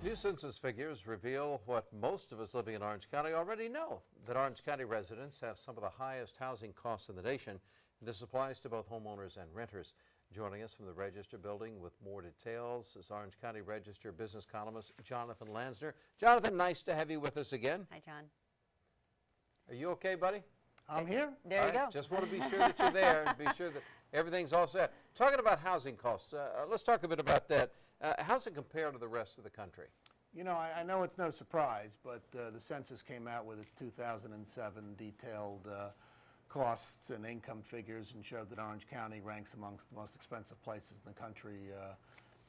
New census figures reveal what most of us living in Orange County already know, that Orange County residents have some of the highest housing costs in the nation. This applies to both homeowners and renters. Joining us from the Register building with more details is Orange County Register business columnist Jonathan Lansner. Jonathan, nice to have you with us again. Hi, John. Are you okay, buddy? I'm here. There you go. Just want to be sure that you're there and be sure that everything's all set. Talking about housing costs, let's talk a bit about that. How's it compare to the rest of the country? You know, I know it's no surprise, but the census came out with its 2007 detailed costs and income figures and showed that Orange County ranks amongst the most expensive places in the country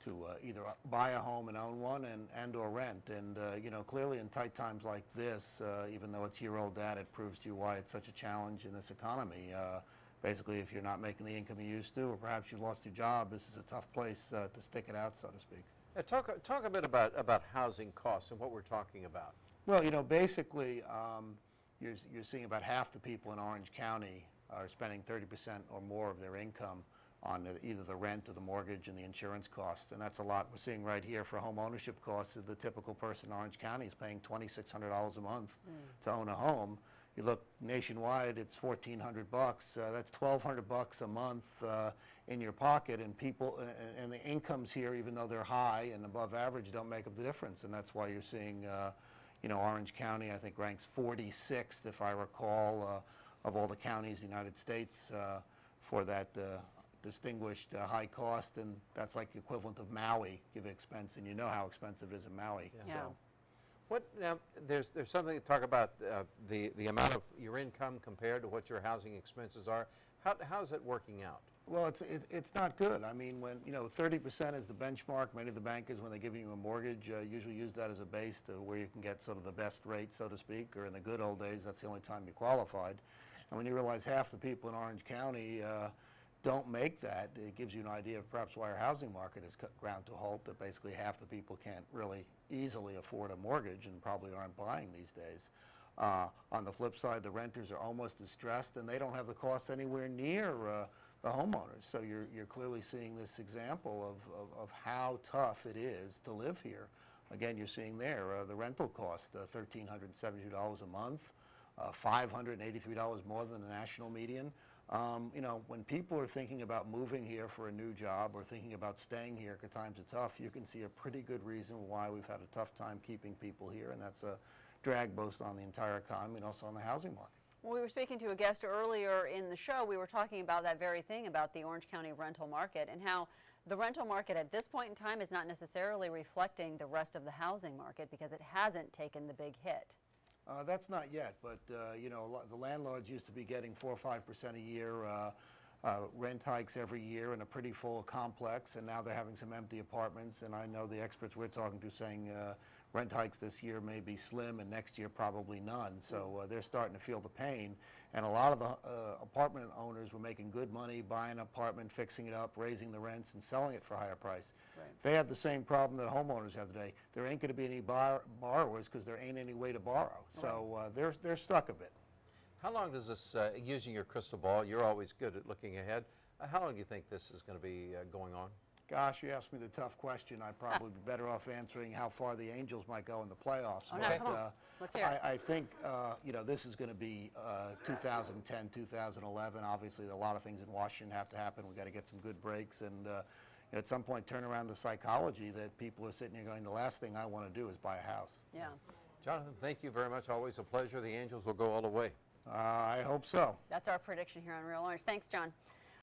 to either buy a home and own one and or rent. And, you know, clearly in tight times like this, even though it's year-old data, it proves to you why it's such a challenge in this economy. Basically, if you're not making the income you used to, or perhaps you've lost your job, this is a tough place to stick it out, so to speak. Talk a bit about housing costs and what we're talking about. Well, you know, basically, you're seeing about half the people in Orange County are spending 30% or more of their income on either the rent or the mortgage and the insurance costs, and that's a lot. We're seeing right here for home ownership costs, the typical person in Orange County is paying $2,600 a month to own a home. You look nationwide, it's $1,400 bucks. That's $1,200 a month in your pocket, and people and the incomes here, even though they're high and above average, don't make up the difference. And that's why you're seeing, you know, Orange County, I think, ranks 46th, if I recall, of all the counties in the United States for that distinguished high cost, and that's like the equivalent of Maui, give expense, and you know how expensive it is in Maui. Yeah. So. What now? There's something to talk about the amount of your income compared to what your housing expenses are. How's it working out? Well, it's not good. I mean, when, you know, 30% is the benchmark. Many of the bankers, when they're giving you a mortgage, usually use that as a base to where you can get sort of the best rate, so to speak, or in the good old days, that's the only time you qualified. And when you realize half the people in Orange County don't make that, it gives you an idea of perhaps why our housing market has ground to a halt, that basically half the people can't really easily afford a mortgage and probably aren't buying these days. On the flip side, the renters are almost as stressed, and they don't have the costs anywhere near the homeowners. So you're clearly seeing this example of how tough it is to live here. Again, you're seeing there the rental cost, $1,372 a month, $583 more than the national median. You know, when people are thinking about moving here for a new job or thinking about staying here because times are tough, you can see a pretty good reason why we've had a tough time keeping people here, and that's a drag both on the entire economy and also on the housing market. Well, we were speaking to a guest earlier in the show. We were talking about that very thing, about the Orange County rental market and how the rental market at this point in time is not necessarily reflecting the rest of the housing market because it hasn't taken the big hit. That's not yet, but you know, the landlords used to be getting 4 or 5% a year rent hikes every year in a pretty full complex, and now they're having some empty apartments. And I know the experts we're talking to saying rent hikes this year may be slim, and next year probably none. So they're starting to feel the pain. And a lot of the apartment owners were making good money buying an apartment, fixing it up, raising the rents, and selling it for a higher price. Right. They have the same problem that homeowners have today. There ain't going to be any borrowers because there ain't any way to borrow. So they're stuck a bit. How long does this, using your crystal ball, you're always good at looking ahead, how long do you think this is going to be going on? Gosh, you asked me the tough question. I'd probably be better off answering how far the Angels might go in the playoffs. Oh, no, come on. Let's hear it. I think, you know, this is going to be 2010, 2011. Obviously, a lot of things in Washington have to happen. We've got to get some good breaks and at some point turn around the psychology that people are sitting here going, the last thing I want to do is buy a house. Yeah. Jonathan, thank you very much. Always a pleasure. The Angels will go all the way. I hope so. That's our prediction here on Real Orange. Thanks, John.